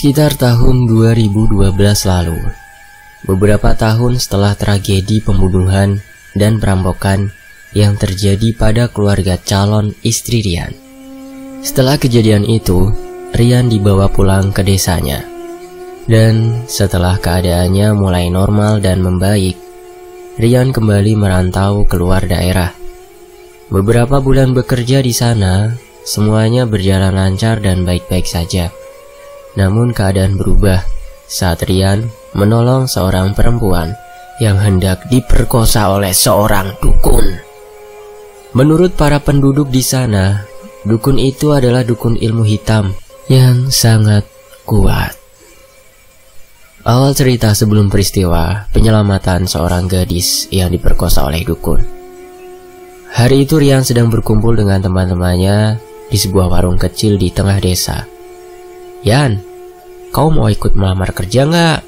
Sekitar tahun 2012 lalu, beberapa tahun setelah tragedi pembunuhan dan perampokan yang terjadi pada keluarga calon istri Rian. Setelah kejadian itu, Rian dibawa pulang ke desanya. Dan setelah keadaannya mulai normal dan membaik, Rian kembali merantau keluar daerah. Beberapa bulan bekerja di sana, semuanya berjalan lancar dan baik-baik saja. Namun keadaan berubah saat Rian menolong seorang perempuan yang hendak diperkosa oleh seorang dukun. Menurut para penduduk di sana, dukun itu adalah dukun ilmu hitam yang sangat kuat. Awal cerita sebelum peristiwa penyelamatan seorang gadis yang diperkosa oleh dukun. Hari itu Rian sedang berkumpul dengan teman-temannya di sebuah warung kecil di tengah desa. "Yan, kau mau ikut melamar kerja nggak?"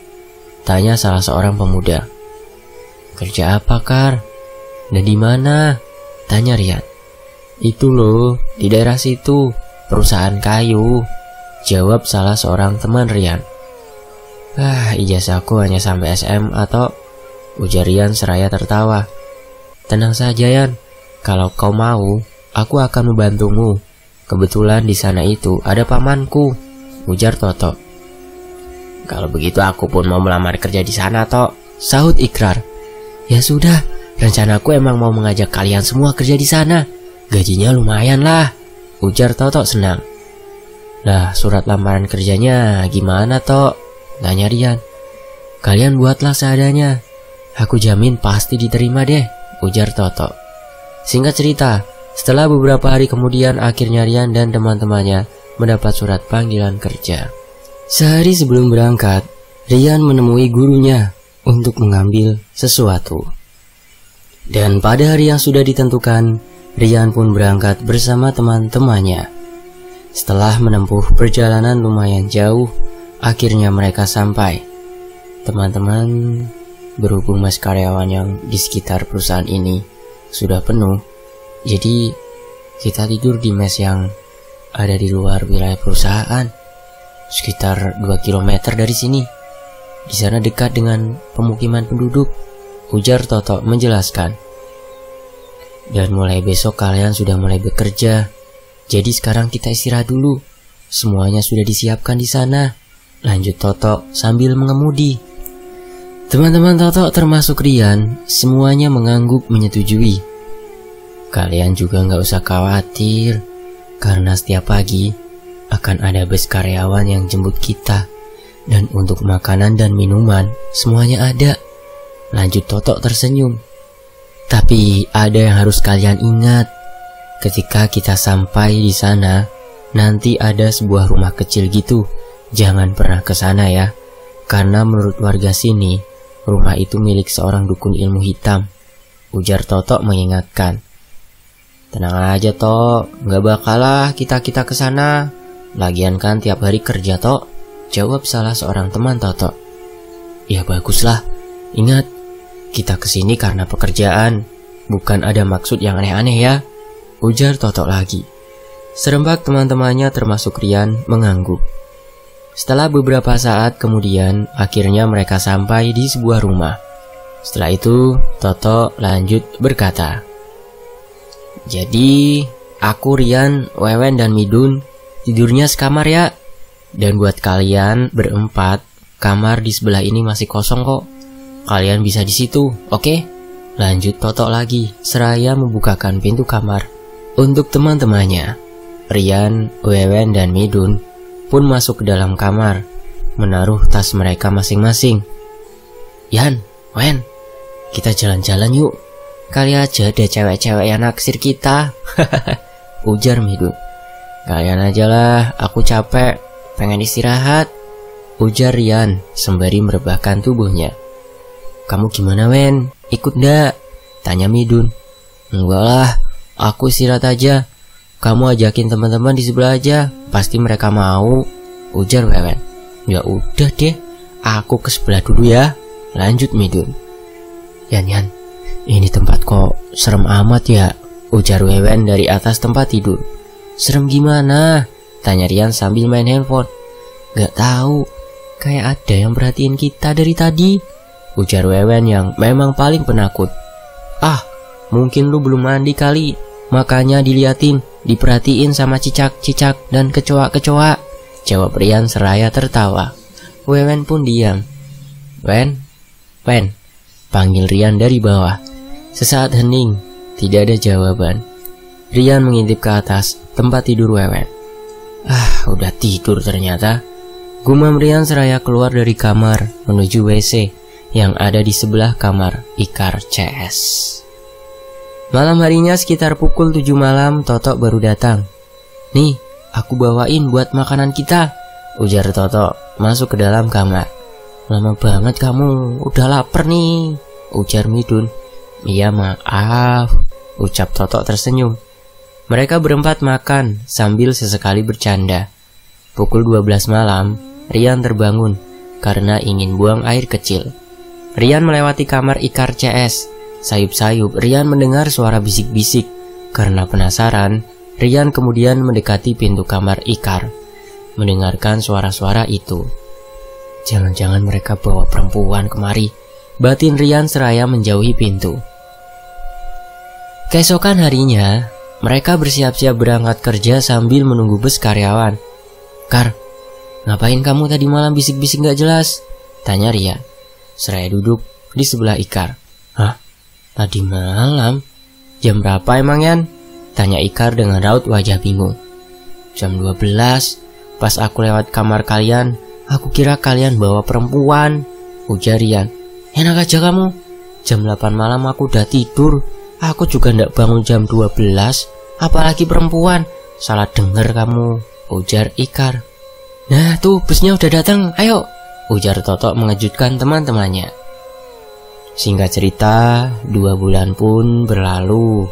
tanya salah seorang pemuda. "Kerja apa, Kar? Dan di mana?" tanya Rian. "Itu loh, di daerah situ, perusahaan kayu," jawab salah seorang teman Rian. Ijazahku hanya sampai SM atau," ujar Rian seraya tertawa. "Tenang saja, Yan. Kalau kau mau, aku akan membantumu. Kebetulan di sana itu ada pamanku," ujar Toto. "Kalau begitu aku pun mau melamar kerja di sana, Tok," sahut Ikrar. "Ya sudah, rencanaku emang mau mengajak kalian semua kerja di sana. Gajinya lumayan lah," ujar Toto senang. "Lah, surat lamaran kerjanya gimana, Tok?" tanya Rian. "Kalian buatlah seadanya. Aku jamin pasti diterima deh," ujar Toto. Singkat cerita, setelah beberapa hari kemudian akhirnya Rian dan teman-temannya mendapat surat panggilan kerja. Sehari sebelum berangkat, Rian menemui gurunya untuk mengambil sesuatu. Dan pada hari yang sudah ditentukan, Rian pun berangkat bersama teman-temannya. Setelah menempuh perjalanan lumayan jauh, akhirnya mereka sampai. Teman-teman, berhubung mes karyawan yang di sekitar perusahaan ini sudah penuh, jadi kita tidur di mes yang ada di luar wilayah perusahaan, sekitar 2 km dari sini. Di sana dekat dengan pemukiman penduduk, ujar Toto menjelaskan. "Dan mulai besok kalian sudah mulai bekerja. Jadi sekarang kita istirahat dulu. Semuanya sudah disiapkan di sana," lanjut Toto sambil mengemudi. Teman-teman Toto termasuk Rian semuanya mengangguk menyetujui. "Kalian juga nggak usah khawatir, karena setiap pagi akan ada bus karyawan yang jemput kita. Dan untuk makanan dan minuman semuanya ada," lanjut Toto tersenyum. "Tapi ada yang harus kalian ingat. Ketika kita sampai di sana, nanti ada sebuah rumah kecil gitu. Jangan pernah ke sana ya, karena menurut warga sini, rumah itu milik seorang dukun ilmu hitam," ujar Toto mengingatkan. "Tenang aja, Tok, nggak bakalah kita ke sana. Lagian kan tiap hari kerja, Tok," jawab salah seorang teman Toto. "Ya baguslah. Ingat, kita kesini karena pekerjaan, bukan ada maksud yang aneh-aneh ya," ujar Toto lagi. Serempak teman-temannya termasuk Rian mengangguk. Setelah beberapa saat kemudian, akhirnya mereka sampai di sebuah rumah. Setelah itu, Toto lanjut berkata, "Jadi, aku, Rian, Wewen, dan Midun tidurnya sekamar ya. Dan buat kalian berempat, kamar di sebelah ini masih kosong kok. Kalian bisa di situ, oke?" lanjut Toto lagi, seraya membukakan pintu kamar untuk teman-temannya. Rian, Wewen, dan Midun pun masuk ke dalam kamar, menaruh tas mereka masing-masing. "Yan, Wen, kita jalan-jalan yuk. Kali aja ada cewek-cewek yang naksir kita," ujar Midun. "Kalian aja lah, aku capek, pengen istirahat," ujar Rian sembari merebahkan tubuhnya. "Kamu gimana, Wen? Ikut ndak?" tanya Midun. "Enggak lah, aku istirahat aja. Kamu ajakin teman-teman di sebelah aja, pasti mereka mau," ujar Wewen. "Ya udah deh, aku ke sebelah dulu ya," lanjut Midun. Yan, ini tempat kok serem amat ya," ujar Wewen dari atas tempat tidur. "Serem gimana?" tanya Rian sambil main handphone. Gak tahu, kayak ada yang perhatiin kita dari tadi, ujar Wewen yang memang paling penakut. Ah, mungkin lu belum mandi kali, makanya diliatin, diperhatiin sama cicak-cicak dan kecoa-kecoa, jawab Rian seraya tertawa. Wewen pun diam. Wen, panggil Rian dari bawah. Sesaat hening, tidak ada jawaban. Rian mengintip ke atas tempat tidur Wewen. Ah, udah tidur ternyata, gumam Rian seraya keluar dari kamar menuju WC yang ada di sebelah kamar Ikar CS. Malam harinya sekitar pukul 7 malam Totok baru datang. Nih, aku bawain buat makanan kita, ujar Totok masuk ke dalam kamar. Lama banget kamu, udah lapar nih, ujar Midun. Iya maaf, ucap Totok tersenyum. Mereka berempat makan sambil sesekali bercanda. Pukul 12 malam, Rian terbangun karena ingin buang air kecil. Rian melewati kamar Ikar CS. Sayup-sayup Rian mendengar suara bisik-bisik. Karena penasaran, Rian kemudian mendekati pintu kamar Ikar, mendengarkan suara-suara itu. Jangan-jangan mereka bawa perempuan kemari, batin Rian seraya menjauhi pintu. Keesokan harinya, mereka bersiap-siap berangkat kerja sambil menunggu bus karyawan. Kar, ngapain kamu tadi malam bisik-bisik gak jelas? Tanya Rian seraya duduk di sebelah Ikar. Hah? Tadi malam? Jam berapa emang Yan? Tanya Ikar dengan raut wajah bingung. Jam 12, pas aku lewat kamar kalian, aku kira kalian bawa perempuan, ujar Rian. Enak aja kamu, jam 8 malam aku udah tidur. Aku juga ndak bangun jam 12, apalagi perempuan. Salah denger kamu, ujar Ikar. Nah tuh busnya udah datang, ayo, ujar Totok mengejutkan teman-temannya. Singkat cerita, 2 bulan pun berlalu.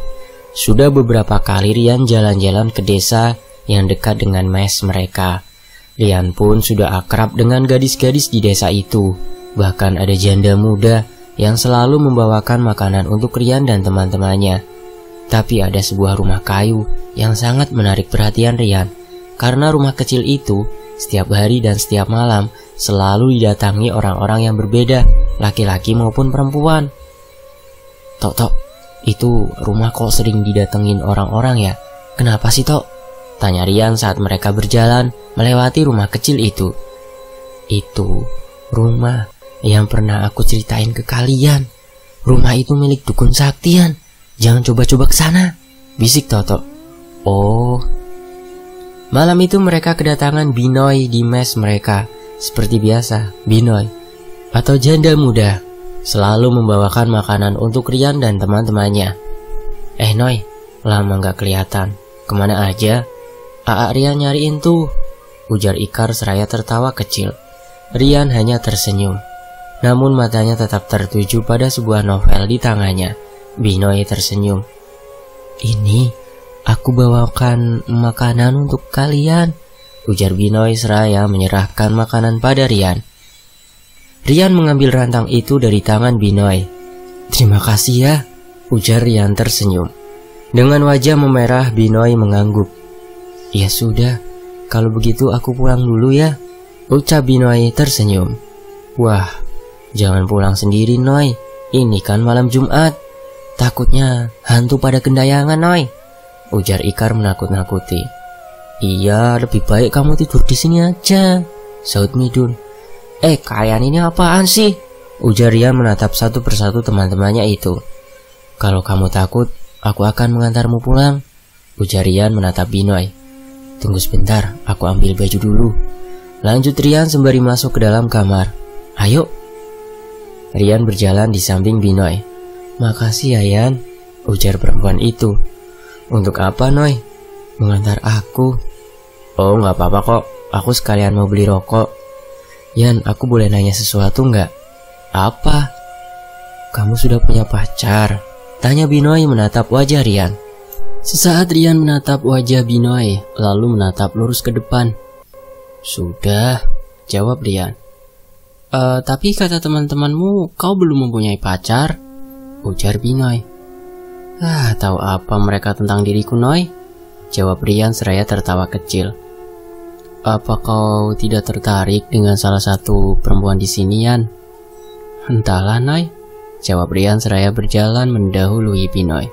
Sudah beberapa kali Rian jalan-jalan ke desa yang dekat dengan mes mereka. Rian pun sudah akrab dengan gadis-gadis di desa itu. Bahkan ada janda muda yang selalu membawakan makanan untuk Rian dan teman-temannya. Tapi ada sebuah rumah kayu yang sangat menarik perhatian Rian, karena rumah kecil itu setiap hari dan setiap malam selalu didatangi orang-orang yang berbeda, laki-laki maupun perempuan. Tok, itu rumah kok sering didatengin orang-orang ya? Kenapa sih Tok? Tanya Rian saat mereka berjalan melewati rumah kecil itu. Itu rumah yang pernah aku ceritain ke kalian. Rumah itu milik dukun saktian. Jangan coba-coba ke sana, bisik Totok. Oh. Malam itu mereka kedatangan Binoy di mes mereka. Seperti biasa, Binoy atau janda muda selalu membawakan makanan untuk Rian dan teman-temannya. Noy, lama gak kelihatan. Kemana aja? Rian nyariin tuh, ujar Ikar seraya tertawa kecil. Rian hanya tersenyum. Namun matanya tetap tertuju pada sebuah novel di tangannya. Binoy tersenyum. Ini aku bawakan makanan untuk kalian, ujar Binoy seraya menyerahkan makanan pada Rian. Rian mengambil rantang itu dari tangan Binoy. Terima kasih ya, ujar Rian tersenyum. Dengan wajah memerah, Binoy mengangguk. Ya sudah, kalau begitu aku pulang dulu ya, ucap Binoy tersenyum. Wah, jangan pulang sendiri Noy, ini kan malam Jumat. Takutnya hantu pada gendayangan Noy, ujar Ikar menakut-nakuti. Iya, lebih baik kamu tidur di sini aja, saut Midun. Kalian ini apaan sih? Ujar Rian menatap satu persatu teman-temannya itu. Kalau kamu takut, aku akan mengantarmu pulang, ujar Rian menatap Binoy. Tunggu sebentar, aku ambil baju dulu, lanjut Rian sembari masuk ke dalam kamar. Ayo. Rian berjalan di samping Binoy. Makasih ya Yan, ujar perempuan itu. Untuk apa Noy? Mengantar aku. Oh gak apa-apa kok, aku sekalian mau beli rokok. Yan, aku boleh nanya sesuatu nggak? Apa? Kamu sudah punya pacar? Tanya Binoy menatap wajah Rian. Sesaat Rian menatap wajah Binoy, lalu menatap lurus ke depan. Sudah, jawab Rian. Tapi kata teman-temanmu kau belum mempunyai pacar, ujar Binoy. Tahu apa mereka tentang diriku Noy? Jawab Rian seraya tertawa kecil. Apa kau tidak tertarik dengan salah satu perempuan di sini, Yan? Entahlah, Noy, jawab Rian seraya berjalan mendahului Binoy.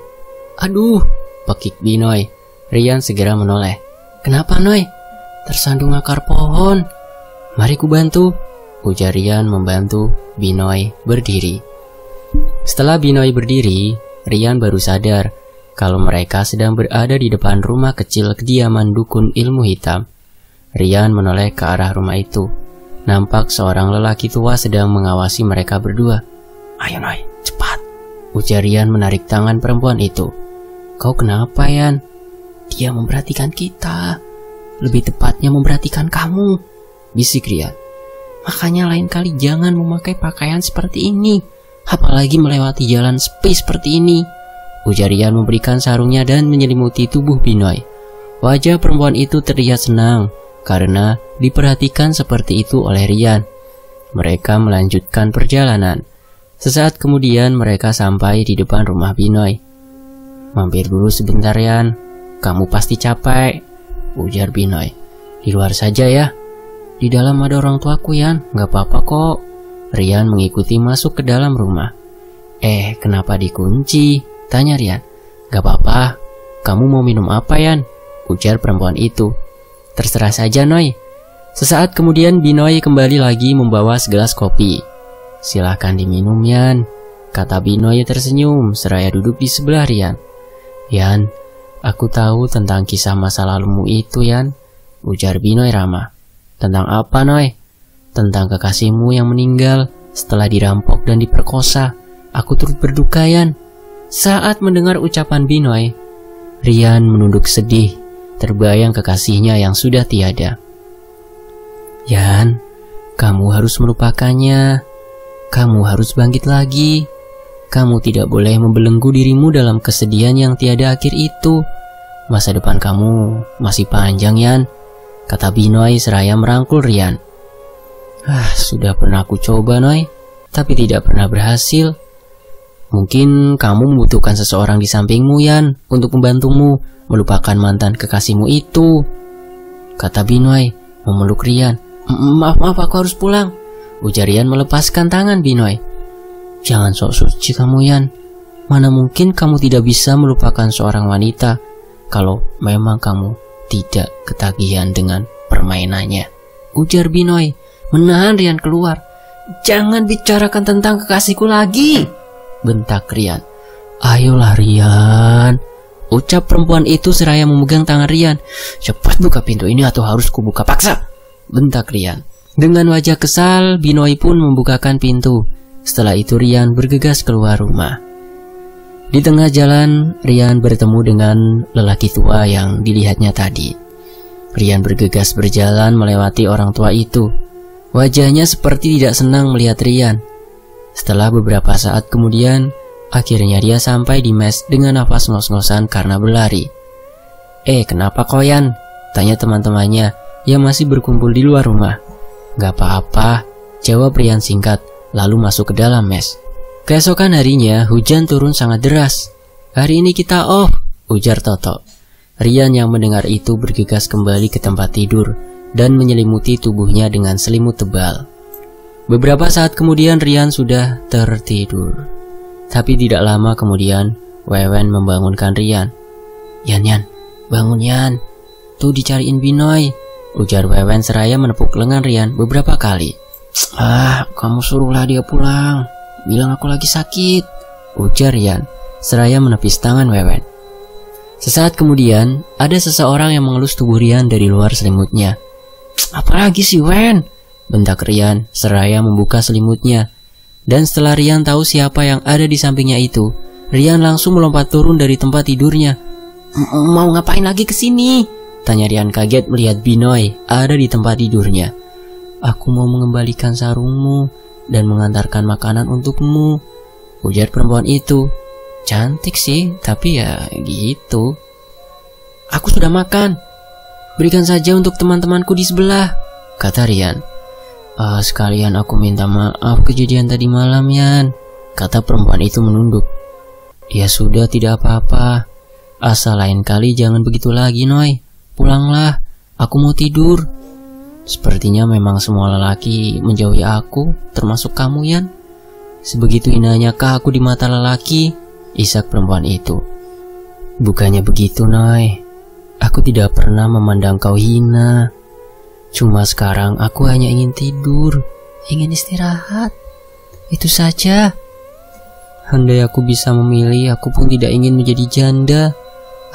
Aduh, pekik Binoy. Rian segera menoleh. Kenapa, Noy? Tersandung akar pohon. Mari ku bantu, ujar Rian membantu Binoy berdiri. Setelah Binoy berdiri, Rian baru sadar kalau mereka sedang berada di depan rumah kecil kediaman dukun ilmu hitam. Rian menoleh ke arah rumah itu. Nampak seorang lelaki tua sedang mengawasi mereka berdua. Ayo Noy, cepat, ujar Rian menarik tangan perempuan itu. Kau kenapa, Yan? Dia memperhatikan kita. Lebih tepatnya memperhatikan kamu, bisik Rian. Makanya lain kali jangan memakai pakaian seperti ini, apalagi melewati jalan sepi seperti ini, ujar Rian memberikan sarungnya dan menyelimuti tubuh Binoy. Wajah perempuan itu terlihat senang karena diperhatikan seperti itu oleh Rian. Mereka melanjutkan perjalanan. Sesaat kemudian mereka sampai di depan rumah Binoy. Mampir dulu sebentar, Yan. Kamu pasti capek, ujar Binoy. Di luar saja ya. Di dalam ada orang tuaku, Yan. Gak apa-apa kok. Rian mengikuti masuk ke dalam rumah. Kenapa dikunci? Tanya Rian. Gak apa-apa. Kamu mau minum apa, Yan? Ujar perempuan itu. Terserah saja, Noy. Sesaat kemudian Binoy kembali lagi membawa segelas kopi. Silahkan diminum, Yan, kata Binoy tersenyum seraya duduk di sebelah Rian. Yan, aku tahu tentang kisah masa lalumu itu, Yan, ujar Binoy ramah. Tentang apa, Noy? Tentang kekasihmu yang meninggal setelah dirampok dan diperkosa. Aku turut berduka, Yan. Saat mendengar ucapan Binoy, Rian menunduk sedih. Terbayang kekasihnya yang sudah tiada. Yan, kamu harus melupakannya. Kamu harus bangkit lagi. Kamu tidak boleh membelenggu dirimu dalam kesedihan yang tiada akhir itu. Masa depan kamu masih panjang, Yan, kata Binoy seraya merangkul Rian. Sudah pernah aku coba, Noy, tapi tidak pernah berhasil. Mungkin kamu membutuhkan seseorang di sampingmu, Yan, untuk membantumu melupakan mantan kekasihmu itu, kata Binoy memeluk Rian. Maaf, aku harus pulang, ujar Rian melepaskan tangan Binoy. Jangan sok suci kamu, Yan. Mana mungkin kamu tidak bisa melupakan seorang wanita kalau memang kamu tidak ketagihan dengan permainannya, ujar Binoy menahan Rian keluar. Jangan bicarakan tentang kekasihku lagi, bentak Rian. Ayolah, Rian, ucap perempuan itu seraya memegang tangan Rian. Cepat buka pintu ini atau harus kubuka paksa, bentak Rian. Dengan wajah kesal, Binoy pun membukakan pintu. Setelah itu Rian bergegas keluar rumah. Di tengah jalan, Rian bertemu dengan lelaki tua yang dilihatnya tadi. Rian bergegas berjalan melewati orang tua itu. Wajahnya seperti tidak senang melihat Rian. Setelah beberapa saat kemudian, akhirnya dia sampai di mes dengan nafas ngos-ngosan karena berlari. Kenapa kau, Yan? Tanya teman-temannya yang masih berkumpul di luar rumah. Gak apa-apa, jawab Rian singkat, lalu masuk ke dalam mes. Keesokan harinya, hujan turun sangat deras. Hari ini kita off, ujar Toto. Rian yang mendengar itu bergegas kembali ke tempat tidur dan menyelimuti tubuhnya dengan selimut tebal. Beberapa saat kemudian Rian sudah tertidur. Tapi tidak lama kemudian, Wewen membangunkan Rian. Yan, bangun Yan. Tuh dicariin Binoy, ujar Wewen seraya menepuk lengan Rian beberapa kali. Kamu suruhlah dia pulang. Bilang aku lagi sakit, ujar Rian seraya menepis tangan Wewen. Sesaat kemudian, ada seseorang yang mengelus tubuh Rian dari luar selimutnya. Apalagi sih, Wen? Bentak Rian seraya membuka selimutnya. Dan setelah Rian tahu siapa yang ada di sampingnya itu, Rian langsung melompat turun dari tempat tidurnya. Mau ngapain lagi kesini? Tanya Rian kaget melihat Binoy ada di tempat tidurnya. Aku mau mengembalikan sarungmu dan mengantarkan makanan untukmu, ujar perempuan itu. Cantik sih, tapi ya gitu. Aku sudah makan. Berikan saja untuk teman-temanku di sebelah, kata Rian. Sekalian aku minta maaf kejadian tadi malam, Yan, kata perempuan itu menunduk. Ya sudah, tidak apa-apa. Asal lain kali jangan begitu lagi, Noy. Pulanglah, aku mau tidur. Sepertinya memang semua lelaki menjauhi aku, termasuk kamu, Yan. Sebegitu hinanyakah aku di mata lelaki? Isak perempuan itu. Bukannya begitu, Noy. Aku tidak pernah memandang kau hina. Cuma sekarang aku hanya ingin tidur, ingin istirahat. Itu saja. Andai aku bisa memilih, aku pun tidak ingin menjadi janda.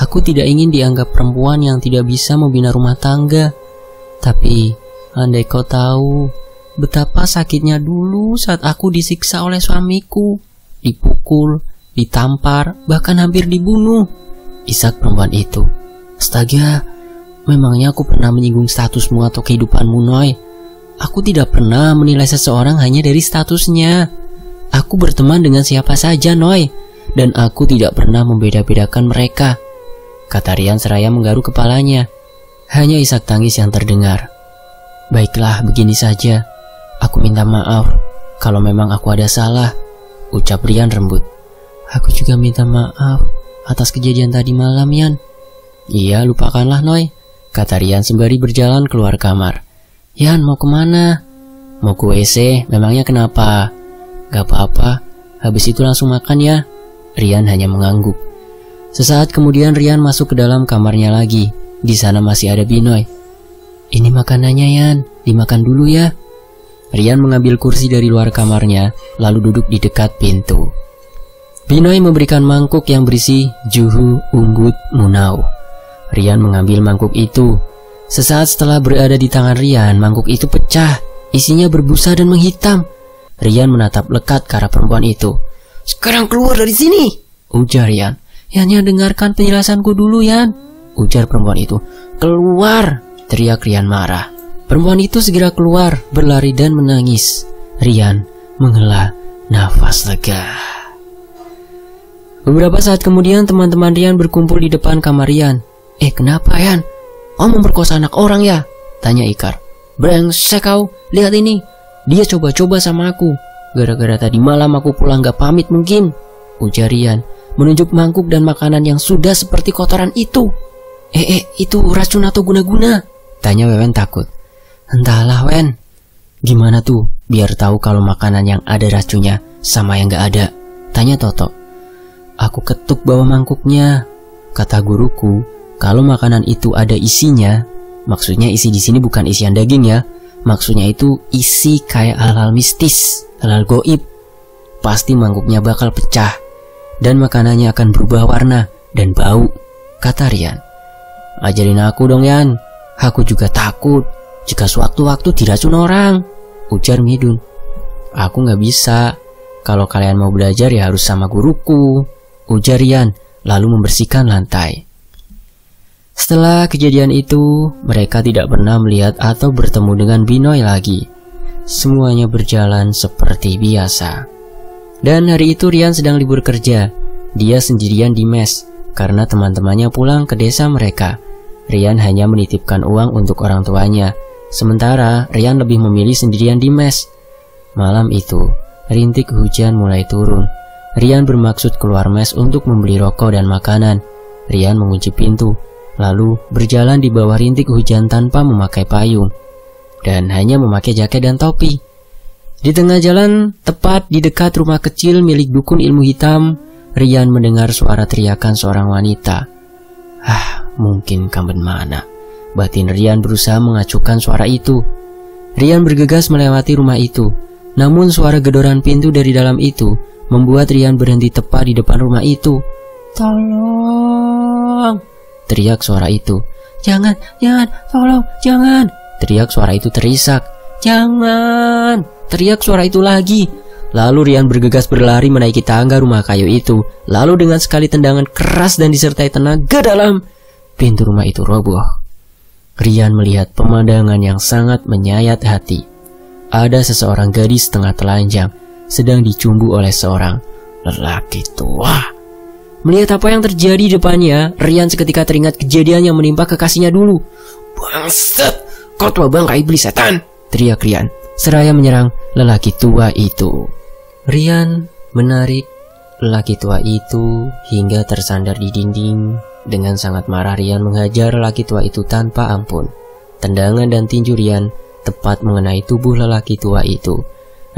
Aku tidak ingin dianggap perempuan yang tidak bisa membina rumah tangga. Tapi, andai kau tahu betapa sakitnya dulu saat aku disiksa oleh suamiku, dipukul, ditampar, bahkan hampir dibunuh. Isak perempuan itu. Astaga, memangnya aku pernah menyinggung statusmu atau kehidupanmu, Noy? Aku tidak pernah menilai seseorang hanya dari statusnya. Aku berteman dengan siapa saja, Noy, dan aku tidak pernah membeda-bedakan mereka, kata Rian seraya menggaruk kepalanya. Hanya isak tangis yang terdengar. Baiklah, begini saja. Aku minta maaf kalau memang aku ada salah, ucap Rian rembut. Aku juga minta maaf atas kejadian tadi malam, Yan. Iya, lupakanlah, Noy, kata Rian sembari berjalan keluar kamar. Yan, mau kemana? Mau ke WC, memangnya kenapa? Gak apa-apa, habis itu langsung makan ya. Rian hanya mengangguk. Sesaat kemudian Rian masuk ke dalam kamarnya lagi. Di sana masih ada Binoy. Ini makanannya, Yan, dimakan dulu ya. Rian mengambil kursi dari luar kamarnya, lalu duduk di dekat pintu. Binoy memberikan mangkuk yang berisi juhu, unggut, munau. Rian mengambil mangkuk itu. Sesaat setelah berada di tangan Rian, mangkuk itu pecah. Isinya berbusa dan menghitam. Rian menatap lekat ke arah perempuan itu. Sekarang keluar dari sini, ujar Rian. Yan, dengarkan penjelasanku dulu, Yan, ujar perempuan itu. Keluar, teriak Rian marah. Perempuan itu segera keluar, berlari dan menangis. Rian menghela nafas lega. Beberapa saat kemudian teman-teman Rian berkumpul di depan kamar Rian. Kenapa, Yan? Om memperkosa anak orang ya? Tanya Ikar. Brengsek kau, lihat ini. Dia coba-coba sama aku. Gara-gara tadi malam aku pulang gak pamit mungkin, ujar Rian, menunjuk mangkuk dan makanan yang sudah seperti kotoran itu. Itu racun atau guna-guna? Tanya Wewen takut. Entahlah, Wen. Gimana tuh biar tahu kalau makanan yang ada racunnya sama yang gak ada? Tanya Toto. Aku ketuk bawah mangkuknya. Kata guruku, kalau makanan itu ada isinya, maksudnya isi di sini bukan isian daging ya. Maksudnya itu isi kayak hal-hal mistis, hal-hal goib. Pasti mangkuknya bakal pecah dan makanannya akan berubah warna dan bau, kata Rian. Ajarin aku dong, Yan. Aku juga takut jika sewaktu-waktu diracun orang, ujar Midun. Aku gak bisa. Kalau kalian mau belajar ya harus sama guruku, ujar Rian, lalu membersihkan lantai. Setelah kejadian itu, mereka tidak pernah melihat atau bertemu dengan Binoy lagi. Semuanya berjalan seperti biasa. Dan hari itu Rian sedang libur kerja. Dia sendirian di mes, karena teman-temannya pulang ke desa mereka. Rian hanya menitipkan uang untuk orang tuanya. Sementara Rian lebih memilih sendirian di mes. Malam itu, rintik hujan mulai turun. Rian bermaksud keluar mes untuk membeli rokok dan makanan. Rian mengunci pintu, lalu berjalan di bawah rintik hujan tanpa memakai payung, dan hanya memakai jaket dan topi. Di tengah jalan, tepat di dekat rumah kecil milik dukun ilmu hitam, Rian mendengar suara teriakan seorang wanita. Mungkin Kamben mana? Batin Rian berusaha mengacuhkan suara itu. Rian bergegas melewati rumah itu, namun suara gedoran pintu dari dalam itu membuat Rian berhenti tepat di depan rumah itu. Tolong! Teriak suara itu. Jangan, tolong, jangan. Teriak suara itu terisak. Jangan. Teriak suara itu lagi. Lalu Rian bergegas berlari menaiki tangga rumah kayu itu. Lalu dengan sekali tendangan keras dan disertai tenaga dalam, pintu rumah itu roboh. Rian melihat pemandangan yang sangat menyayat hati. Ada seseorang gadis tengah telanjang sedang dicumbu oleh seorang lelaki tua. Melihat apa yang terjadi di depannya, Rian seketika teringat kejadian yang menimpa kekasihnya dulu. Bangsat, kau tua bangka iblis setan, teriak Rian, seraya menyerang lelaki tua itu. Rian menarik lelaki tua itu hingga tersandar di dinding. Dengan sangat marah Rian menghajar lelaki tua itu tanpa ampun. Tendangan dan tinju Rian tepat mengenai tubuh lelaki tua itu.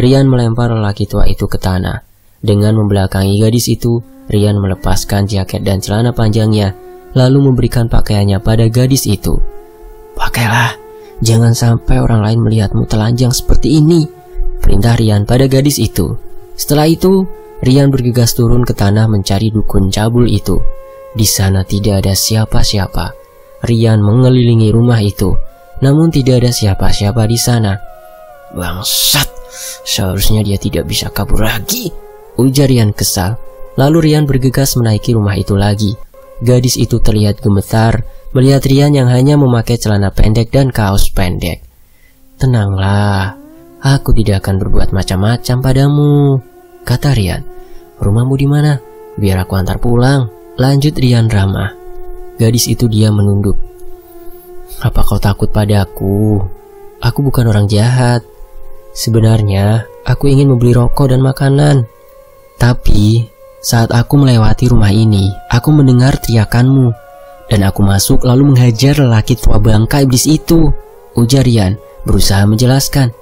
Rian melempar lelaki tua itu ke tanah. Dengan membelakangi gadis itu, Rian melepaskan jaket dan celana panjangnya, lalu memberikan pakaiannya pada gadis itu. "Pakailah, jangan sampai orang lain melihatmu telanjang seperti ini," perintah Rian pada gadis itu. Setelah itu, Rian bergegas turun ke tanah mencari dukun cabul itu. Di sana tidak ada siapa-siapa. Rian mengelilingi rumah itu, namun tidak ada siapa-siapa di sana. "Bangsat, seharusnya dia tidak bisa kabur lagi," ujar Rian kesal. Lalu Rian bergegas menaiki rumah itu lagi. Gadis itu terlihat gemetar melihat Rian yang hanya memakai celana pendek dan kaos pendek. "Tenanglah, aku tidak akan berbuat macam-macam padamu," kata Rian. "Rumahmu di mana? Biar aku antar pulang," lanjut Rian ramah. Gadis itu diam menunduk. "Apa kau takut padaku? Aku bukan orang jahat. Sebenarnya aku ingin membeli rokok dan makanan. Tapi saat aku melewati rumah ini, aku mendengar teriakanmu, dan aku masuk lalu menghajar lelaki tua bangka iblis itu," ujar Rian berusaha menjelaskan.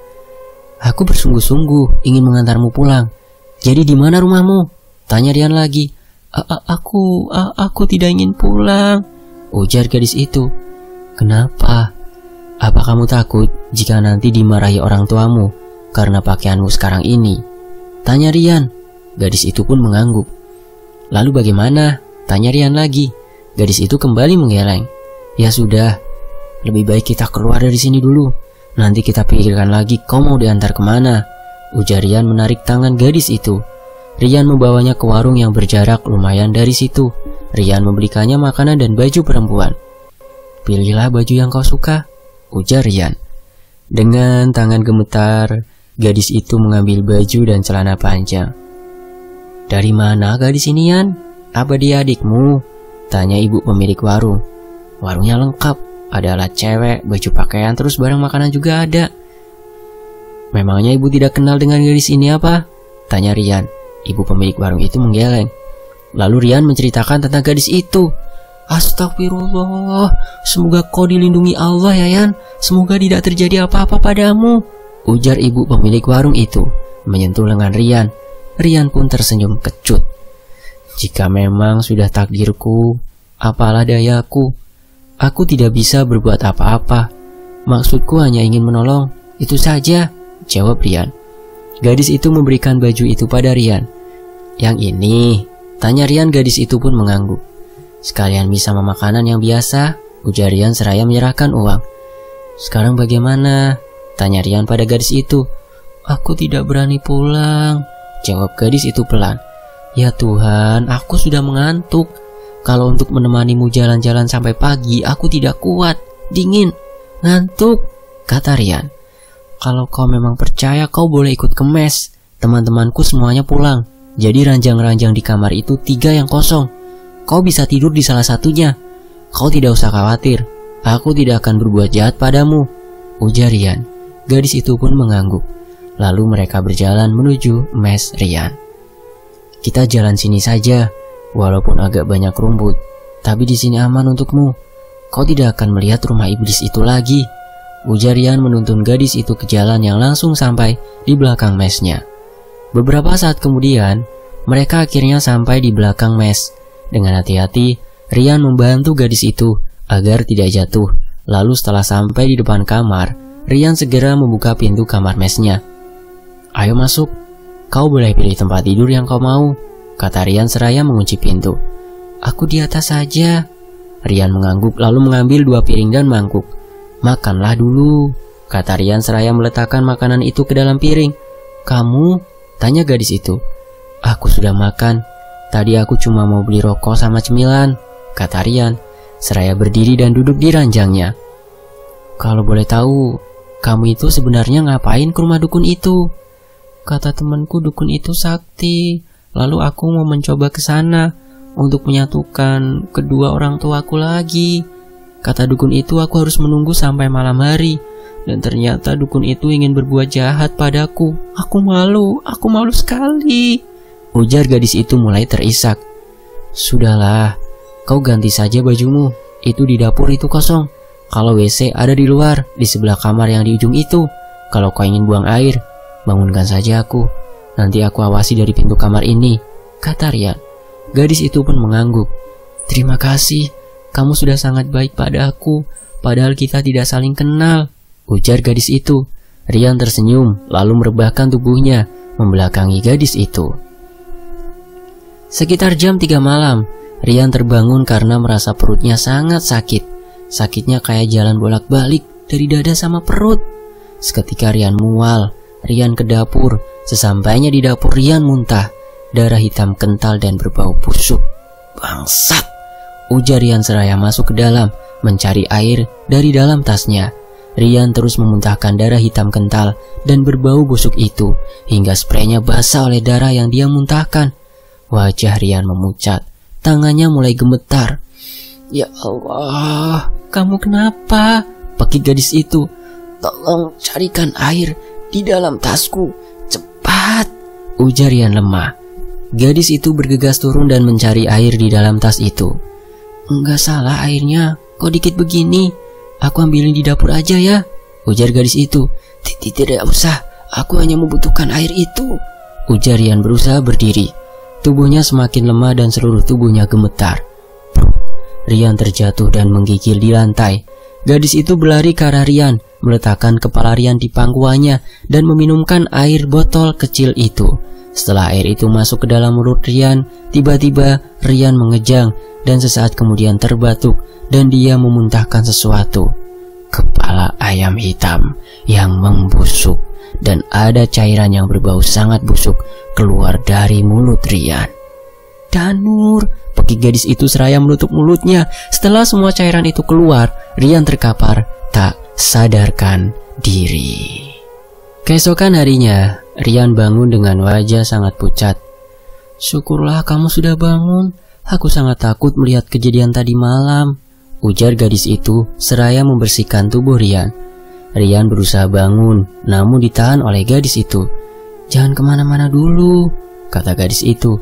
"Aku bersungguh-sungguh ingin mengantarmu pulang. Jadi di mana rumahmu?" tanya Rian lagi. Aku tidak ingin pulang," ujar gadis itu. "Kenapa? Apa kamu takut jika nanti dimarahi orang tuamu karena pakaianmu sekarang ini?" tanya Rian. Gadis itu pun mengangguk. "Lalu bagaimana?" tanya Rian lagi. Gadis itu kembali menggeleng. "Ya sudah, lebih baik kita keluar dari sini dulu. Nanti kita pikirkan lagi kau mau diantar kemana," ujar Rian menarik tangan gadis itu. Rian membawanya ke warung yang berjarak lumayan dari situ. Rian membelikannya makanan dan baju perempuan. "Pilihlah baju yang kau suka," ujar Rian. Dengan tangan gemetar, gadis itu mengambil baju dan celana panjang. "Dari mana gadis ini, Yan? Apa dia adikmu?" tanya ibu pemilik warung. "Warungnya lengkap, ada alat cewek, baju pakaian, terus barang makanan juga ada." "Memangnya ibu tidak kenal dengan gadis ini apa?" tanya Rian. Ibu pemilik warung itu menggeleng. Lalu Rian menceritakan tentang gadis itu. "Astagfirullah, semoga kau dilindungi Allah ya Yan. Semoga tidak terjadi apa-apa padamu," ujar ibu pemilik warung itu, menyentuh lengan Rian. Rian pun tersenyum kecut. "Jika memang sudah takdirku, apalah dayaku. Aku tidak bisa berbuat apa-apa. Maksudku hanya ingin menolong, itu saja," jawab Rian. Gadis itu memberikan baju itu pada Rian. "Yang ini?" tanya Rian. Gadis itu pun mengangguk. "Sekalian mie sama makanan yang biasa," ujar Rian seraya menyerahkan uang. "Sekarang bagaimana?" tanya Rian pada gadis itu. "Aku tidak berani pulang," jawab gadis itu pelan. "Ya Tuhan, aku sudah mengantuk. Kalau untuk menemanimu jalan-jalan sampai pagi, aku tidak kuat. Dingin, ngantuk," kata Rian. "Kalau kau memang percaya, kau boleh ikut ke mes. Teman-temanku semuanya pulang. Jadi ranjang-ranjang di kamar itu 3 yang kosong. Kau bisa tidur di salah satunya. Kau tidak usah khawatir. Aku tidak akan berbuat jahat padamu," ujar Rian. Gadis itu pun mengangguk. Lalu mereka berjalan menuju mes Rian. "Kita jalan sini saja, walaupun agak banyak rumput. Tapi di sini aman untukmu. Kau tidak akan melihat rumah iblis itu lagi," ujar Rian menuntun gadis itu ke jalan yang langsung sampai di belakang mesnya. Beberapa saat kemudian, mereka akhirnya sampai di belakang mes. Dengan hati-hati, Rian membantu gadis itu agar tidak jatuh. Lalu setelah sampai di depan kamar, Rian segera membuka pintu kamar mesnya. "Ayo masuk, kau boleh pilih tempat tidur yang kau mau," kata Rian seraya mengunci pintu. "Aku di atas saja," Rian mengangguk lalu mengambil 2 piring dan mangkuk. "Makanlah dulu," kata Rian seraya meletakkan makanan itu ke dalam piring. "Kamu?" tanya gadis itu. "Aku sudah makan. Tadi aku cuma mau beli rokok sama cemilan," kata Rian seraya berdiri dan duduk di ranjangnya. "Kalau boleh tahu, kamu itu sebenarnya ngapain ke rumah dukun itu?" "Kata temanku dukun itu sakti. Lalu aku mau mencoba ke sana untuk menyatukan kedua orang tuaku lagi. Kata dukun itu aku harus menunggu sampai malam hari. Dan ternyata dukun itu ingin berbuat jahat padaku. Aku malu sekali," ujar gadis itu mulai terisak. "Sudahlah, kau ganti saja bajumu. Itu di dapur itu kosong. Kalau WC ada di luar, di sebelah kamar yang di ujung itu. Kalau kau ingin buang air, bangunkan saja aku. Nanti aku awasi dari pintu kamar ini, kata Rian. Gadis itu pun mengangguk. Terima kasih, kamu sudah sangat baik pada aku, padahal kita tidak saling kenal, ujar gadis itu. Rian tersenyum, lalu merebahkan tubuhnya, membelakangi gadis itu. Sekitar jam 3 malam, Rian terbangun karena merasa perutnya sangat sakit. Sakitnya kayak jalan bolak-balik dari dada sama perut. Seketika Rian mual. Rian ke dapur. Sesampainya di dapur, Rian muntah. Darah hitam kental dan berbau busuk. Bangsat, ujar Rian seraya masuk ke dalam, mencari air dari dalam tasnya. Rian terus memuntahkan darah hitam kental dan berbau busuk itu, hingga spraynya basah oleh darah yang dia muntahkan. Wajah Rian memucat, tangannya mulai gemetar. Ya Allah, kamu kenapa? Pakik gadis itu. Tolong carikan air di dalam tasku, cepat, ujar Rian lemah. Gadis itu bergegas turun dan mencari air di dalam tas itu. Enggak salah airnya, kok dikit begini? Aku ambilin di dapur aja ya, ujar gadis itu. Tidak usah, aku hanya membutuhkan air itu, ujar Rian berusaha berdiri. Tubuhnya semakin lemah dan seluruh tubuhnya gemetar. Rian terjatuh dan menggigil di lantai. Gadis itu berlari ke arah Rian, meletakkan kepala Rian di pangkuannya dan meminumkan air botol kecil itu. Setelah air itu masuk ke dalam mulut Rian, tiba-tiba Rian mengejang dan sesaat kemudian terbatuk dan dia memuntahkan sesuatu. Kepala ayam hitam yang membusuk dan ada cairan yang berbau sangat busuk keluar dari mulut Rian. Danur, pakik gadis itu seraya menutup mulutnya. Setelah semua cairan itu keluar, Rian terkapar tak sadarkan diri. Keesokan harinya, Rian bangun dengan wajah sangat pucat. Syukurlah kamu sudah bangun. Aku sangat takut melihat kejadian tadi malam, ujar gadis itu seraya membersihkan tubuh Rian. Rian berusaha bangun, namun ditahan oleh gadis itu. Jangan kemana-mana dulu, kata gadis itu.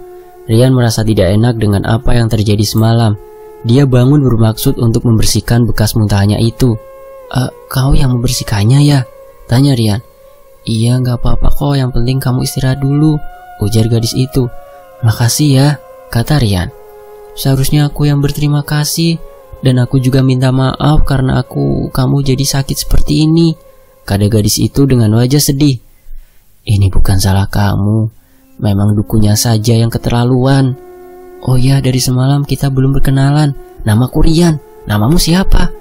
Rian merasa tidak enak dengan apa yang terjadi semalam. Dia bangun bermaksud untuk membersihkan bekas muntahnya itu. Kau yang membersihkannya ya? Tanya Rian. Iya, gak apa-apa kok, yang penting kamu istirahat dulu, ujar gadis itu. Makasih ya, kata Rian. Seharusnya aku yang berterima kasih, dan aku juga minta maaf karena kamu jadi sakit seperti ini, kata gadis itu dengan wajah sedih. Ini bukan salah kamu. Memang dukunya saja yang keterlaluan. Oh ya, dari semalam kita belum berkenalan. Namaku Rian. Namamu siapa?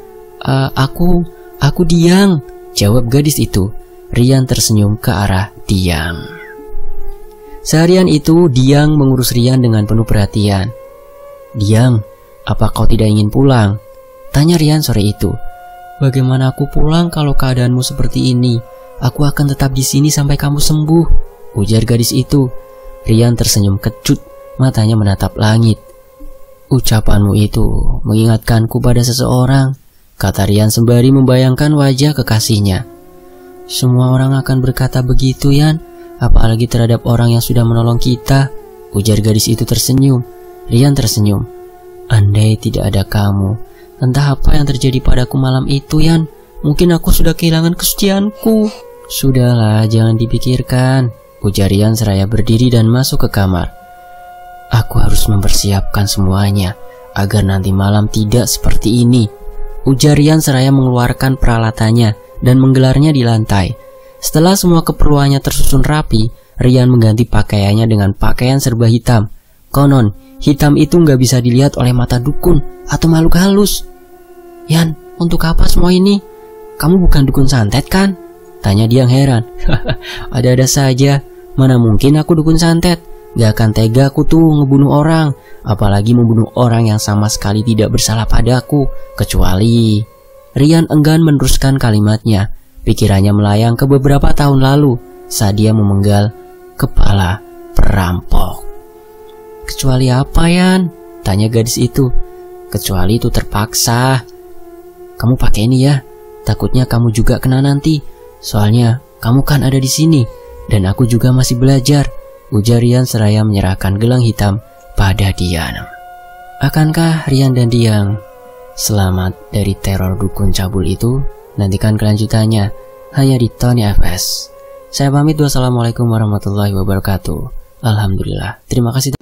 Aku Diang, jawab gadis itu. Rian tersenyum ke arah Diang. Seharian itu Diang mengurus Rian dengan penuh perhatian. Diang, apa kau tidak ingin pulang? Tanya Rian sore itu. Bagaimana aku pulang kalau keadaanmu seperti ini? Aku akan tetap di sini sampai kamu sembuh, ujar gadis itu. Rian tersenyum kecut, matanya menatap langit. Ucapanmu itu mengingatkanku pada seseorang, kata Rian sembari membayangkan wajah kekasihnya. Semua orang akan berkata begitu, Yan, apalagi terhadap orang yang sudah menolong kita, ujar gadis itu tersenyum. Rian tersenyum. Andai tidak ada kamu, entah apa yang terjadi padaku malam itu, Yan. Mungkin aku sudah kehilangan kesucianku. Sudahlah, jangan dipikirkan, ujar Rian seraya berdiri dan masuk ke kamar. Aku harus mempersiapkan semuanya agar nanti malam tidak seperti ini, ujar Rian seraya mengeluarkan peralatannya dan menggelarnya di lantai. Setelah semua keperluannya tersusun rapi, Rian mengganti pakaiannya dengan pakaian serba hitam. Konon, hitam itu nggak bisa dilihat oleh mata dukun atau makhluk halus. Yan, untuk apa semua ini? Kamu bukan dukun santet kan? Tanya Diang heran. Ada-ada saja. Mana mungkin aku dukun santet? Gak akan tega aku tuh ngebunuh orang, apalagi membunuh orang yang sama sekali tidak bersalah padaku. Kecuali... Rian enggan meneruskan kalimatnya. Pikirannya melayang ke beberapa tahun lalu saat dia memenggal kepala perampok. Kecuali apa, Yan? Tanya gadis itu. Kecuali itu terpaksa. Kamu pakai ini ya, takutnya kamu juga kena nanti. Soalnya kamu kan ada di sini dan aku juga masih belajar, ujar Rian seraya menyerahkan gelang hitam pada Dian. Akankah Rian dan Diang Selamat dari teror dukun cabul itu. Nantikan kelanjutannya hanya di Tony FS. Saya pamit, wassalamualaikum warahmatullahi wabarakatuh. Alhamdulillah. Terima kasih.